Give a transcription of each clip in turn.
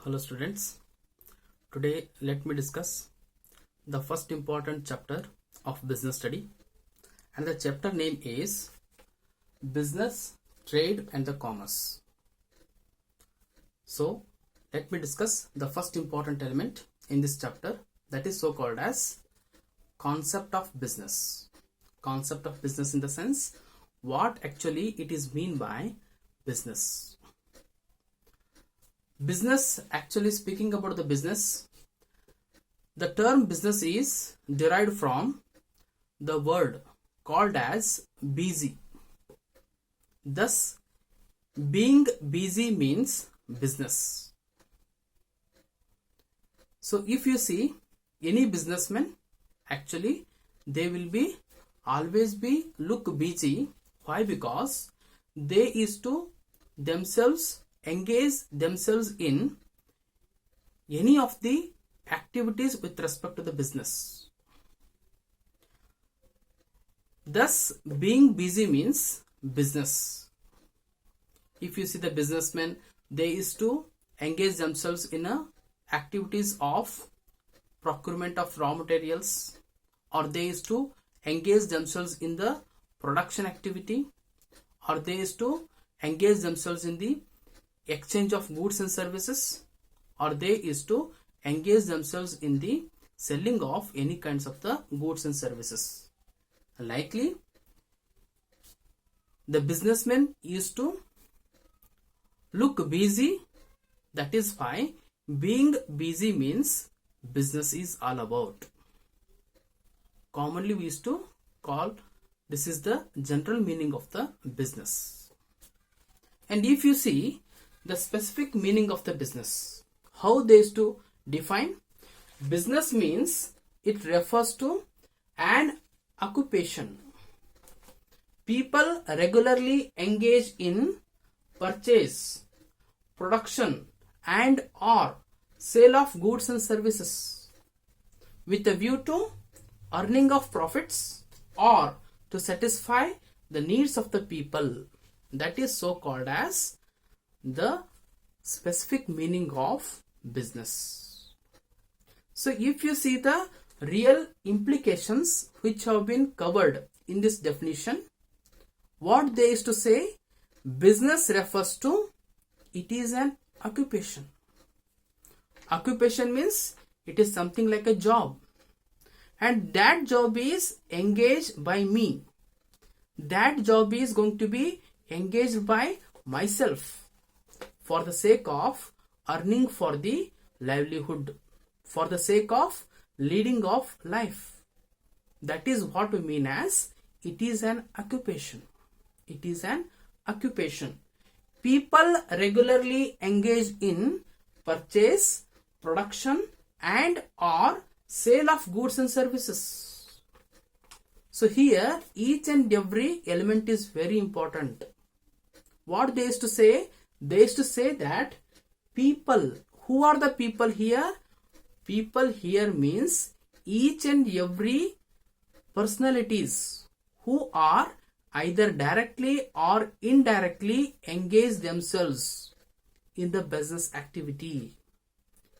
Hello students, today let me discuss the first important chapter of business study, and the chapter name is Business, Trade and the Commerce. So let me discuss the first important element in this chapter, that is so called as concept of business. Concept of business in the sense what actually it is mean by business. Business, actually speaking about the business, the term business is derived from the word called as busy. Thus, being busy means business. So if you see any businessman, actually they will be always be look busy. Why? Because they is to themselves engage themselves in any of the activities with respect to the business. Thus, being busy means business. If you see the businessmen, they is to engage themselves in activities of procurement of raw materials, or they is to engage themselves in the production activity, or they is to engage themselves in the exchange of goods and services, or they is to engage themselves in the selling of any kinds of the goods and services. Likely, the businessman is to look busy. That is why being busy means business is all about. Commonly we used to call this is the general meaning of the business. And if you see the specific meaning of the business, how they is to define business means it refers to an occupation. People regularly engage in purchase, production and or sale of goods and services with a view to earning of profits or to satisfy the needs of the people. That is so called as the specific meaning of business. So if you see the real implications which have been covered in this definition, what they is to say, business refers to it is an occupation. Occupation means it is something like a job, and that job is engaged by me. That job is going to be engaged by myself for the sake of earning for the livelihood, for the sake of leading of life. That is what we mean as it is an occupation. It is an occupation. People regularly engage in purchase, production and or sale of goods and services. So here each and every element is very important. What they is to say? They is to say that people, who are the people here? People here means each and every personalities who are either directly or indirectly engage themselves in the business activity.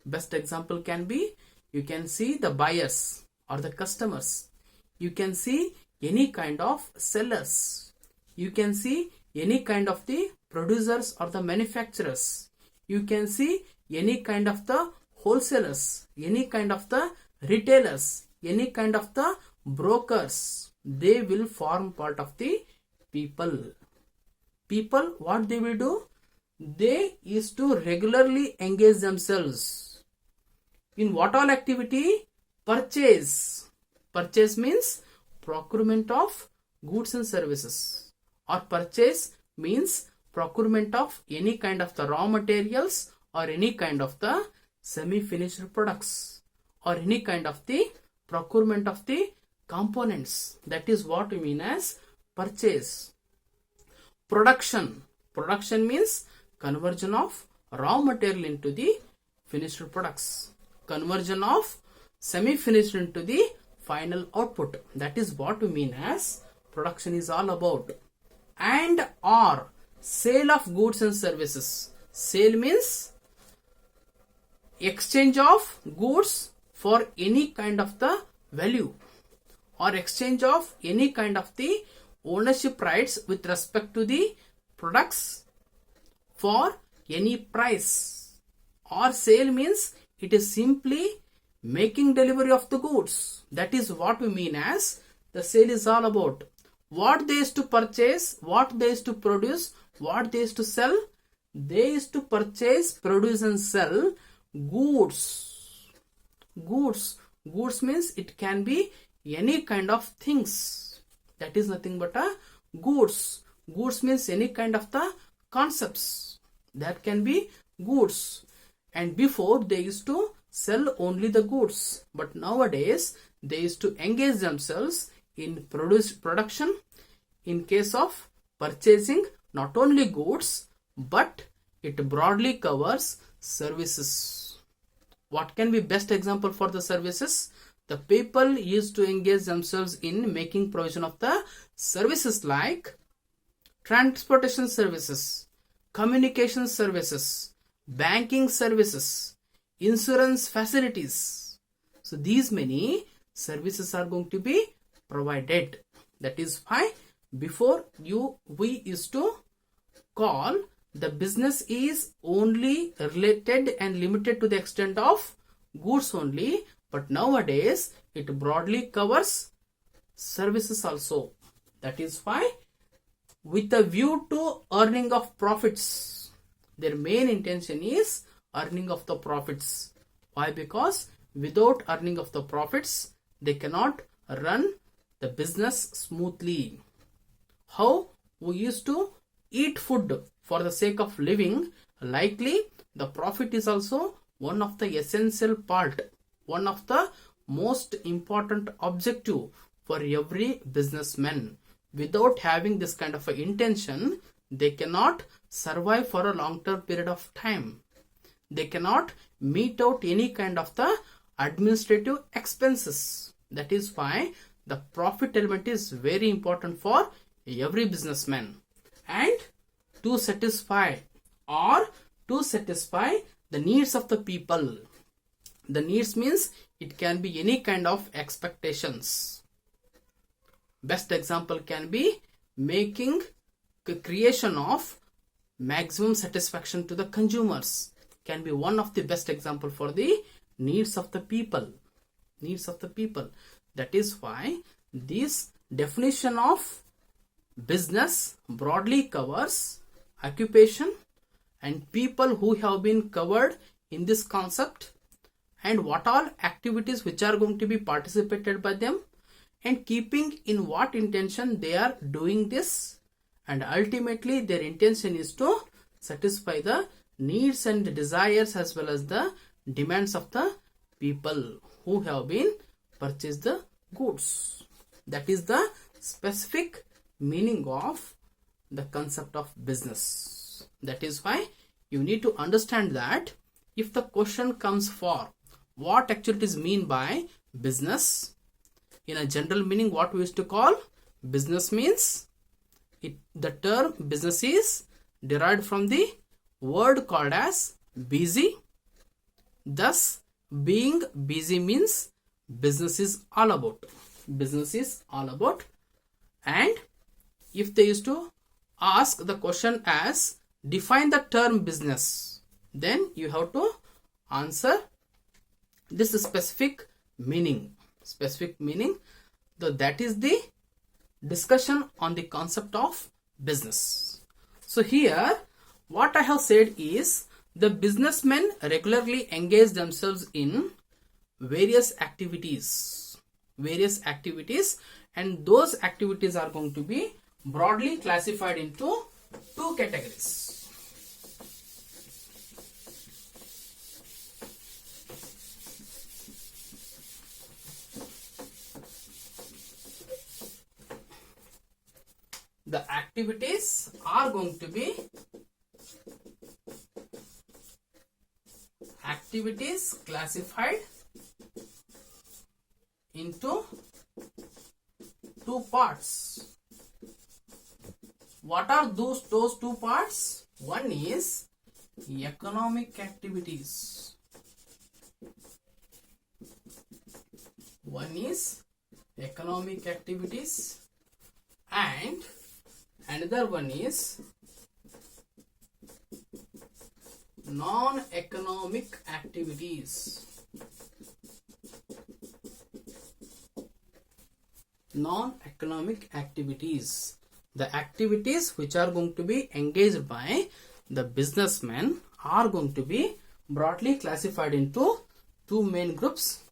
Best example can be, you can see the buyers or the customers. You can see any kind of sellers. You can see any kind of the producers or the manufacturers. You can see any kind of the wholesalers, any kind of the retailers, any kind of the brokers. They will form part of the people. People, what they will do? They is to regularly engage themselves in what all activity? Purchase. Purchase means procurement of goods and services, or purchase means procurement of any kind of the raw materials or any kind of the semi-finished products or any kind of the procurement of the components. That is what we mean as purchase. Production. Production means conversion of raw material into the finished products. Conversion of semi-finished into the final output. That is what we mean as production is all about. And or sale of goods and services. Sale means exchange of goods for any kind of the value, or exchange of any kind of the ownership rights with respect to the products for any price. Or sale means it is simply making delivery of the goods. That is what we mean as the sale is all about. What they used to purchase, what they used to produce, what they used to sell. They used to purchase, produce and sell goods. Goods means it can be any kind of things. That is nothing but a goods. Goods means any kind of the concepts. That can be goods. And before they used to sell only the goods. But nowadays they used to engage themselves in production, in case of purchasing not only goods, but it broadly covers services. What can be best example for the services? The people used to engage themselves in making provision of the services like transportation services, communication services, banking services, insurance facilities. So these many services are going to be provided. That is why before we used to call the business is only related and limited to the extent of goods only, but nowadays it broadly covers services also. That is why with a view to earning of profits, their main intention is earning of the profits. Why? Because without earning of the profits they cannot run the business smoothly. How we used to eat food for the sake of living, likely the profit is also one of the essential part, one of the most important objective for every businessman. Without having this kind of a intention, they cannot survive for a long-term period of time. They cannot meet out any kind of the administrative expenses. That is why the profit element is very important for every businessman. And to satisfy the needs of the people. The needs means it can be any kind of expectations. Best example can be making creation of maximum satisfaction to the consumers. Can be one of the best example for the needs of the people. That is why this definition of business broadly covers occupation and people who have been covered in this concept, and what all activities which are going to be participated by them, and keeping in what intention they are doing this, and ultimately their intention is to satisfy the needs and desires as well as the demands of the people who have been purchased the goods. That is the specific meaning of the concept of business. That is why you need to understand that if the question comes for what actually is mean by business, in a general meaning what we used to call business means the term business is derived from the word called as busy. Thus being busy means business is all about. And if they used to ask the question as define the term business, then you have to answer this specific meaning. That is the discussion on the concept of business. So here what I have said is the businessmen regularly engage themselves in various activities, and those activities are going to be broadly classified into two categories. The activities are going to be activities classified into two parts. What are those two parts? One is economic activities. One is economic activities and another one is non-economic activities. Non-economic activities. The activities which are going to be engaged by the businessmen are going to be broadly classified into two main groups.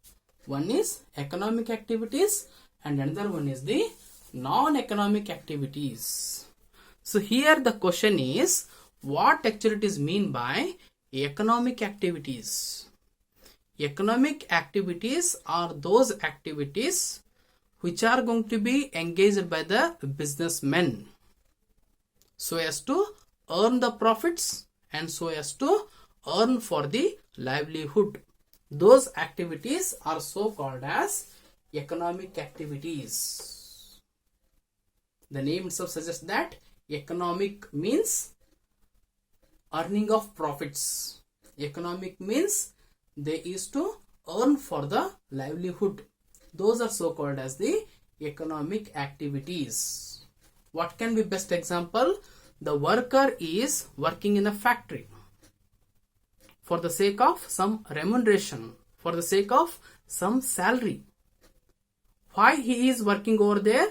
One is economic activities and another one is the non-economic activities. So here the question is, what actually it is mean by economic activities? Economic activities are those activities which are going to be engaged by the businessmen so as to earn the profits and so as to earn for the livelihood. Those activities are so called as economic activities. The name itself suggests that economic means earning of profits. Economic means they used to earn for the livelihood. Those are so called as the economic activities. What can be best example? The worker is working in a factory for the sake of some remuneration, for the sake of some salary. Why he is working over there?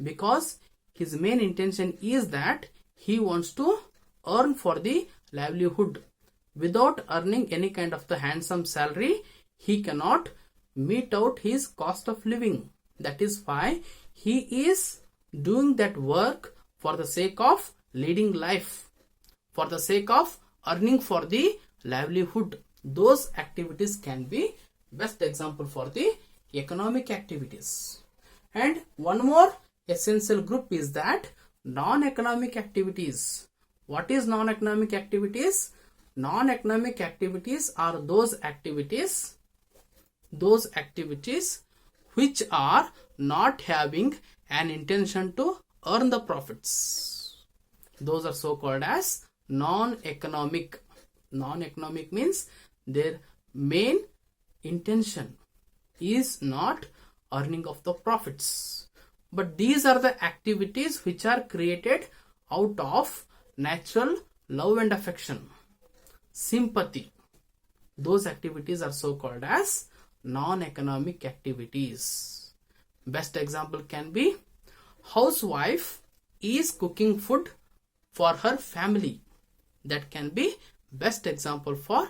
Because his main intention is that he wants to earn for the livelihood. Without earning any kind of the handsome salary, he cannot meet out his cost of living. That is why he is doing that work for the sake of leading life, for the sake of earning for the livelihood. Those activities can be best example for the economic activities. And one more essential group is that non-economic activities. What is non-economic activities? Non-economic activities are those activities which are not having an intention to earn the profits. Those are so called as non-economic. Non-economic means their main intention is not earning of the profits. But these are the activities which are created out of natural love and affection, sympathy. Those activities are so called as non-economic activities. Best example can be housewife is cooking food for her family. That can be best example for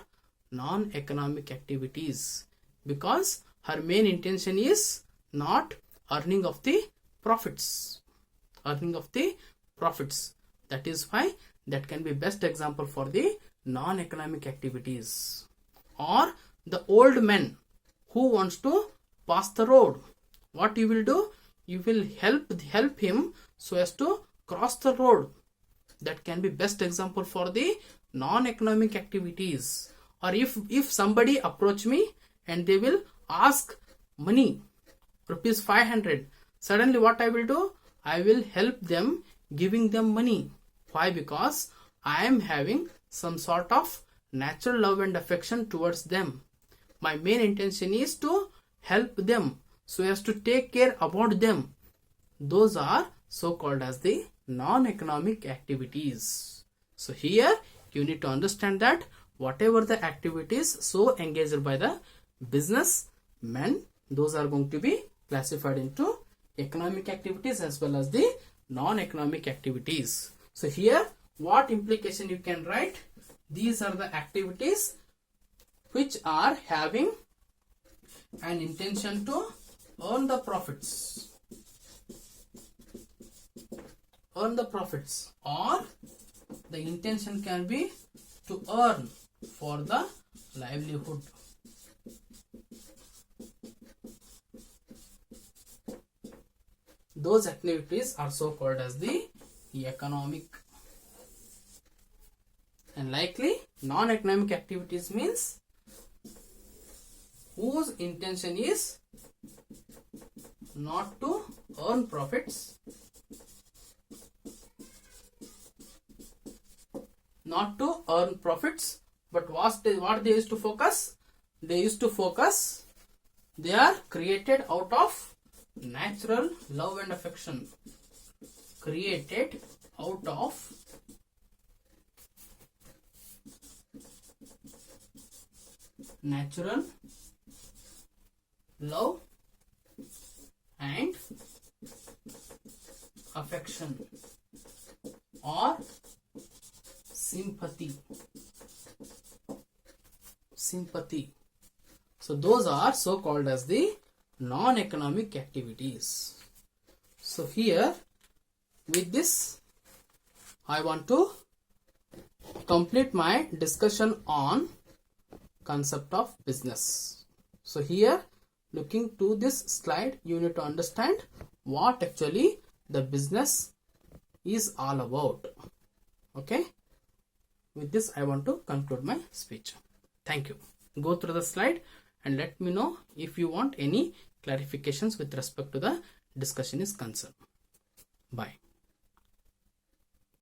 non-economic activities because her main intention is not earning of the profits. That is why that can be best example for the non-economic activities. Or the old man who wants to pass the road, what you will do? You will help him so as to cross the road. That can be best example for the non-economic activities. Or if somebody approach me and they will ask money, rupees 500, suddenly what I will do? I will help them giving them money. Why? Because I am having some sort of natural love and affection towards them. My main intention is to help them so as to take care about them. Those are so called as the non-economic activities. So here you need to understand that whatever the activities so engaged by the businessmen, those are going to be classified into economic activities as well as the non-economic activities. So here what implication you can write? These are the activities which are having an intention to earn the profits. Or the intention can be to earn for the livelihood. Those activities are so called as the economic. And likely non-economic activities means whose intention is not to earn profits, but what they used to focus? They used to focus They are created out of natural love and affection. Created out of natural love and affection or sympathy. So those are so called as the non-economic activities. So here with this I want to complete my discussion on concept of business. So here, looking to this slide, you need to understand what actually the business is all about. Okay, with this I want to conclude my speech. Thank you. Go through the slide and let me know if you want any clarifications with respect to the discussion is concerned. Bye.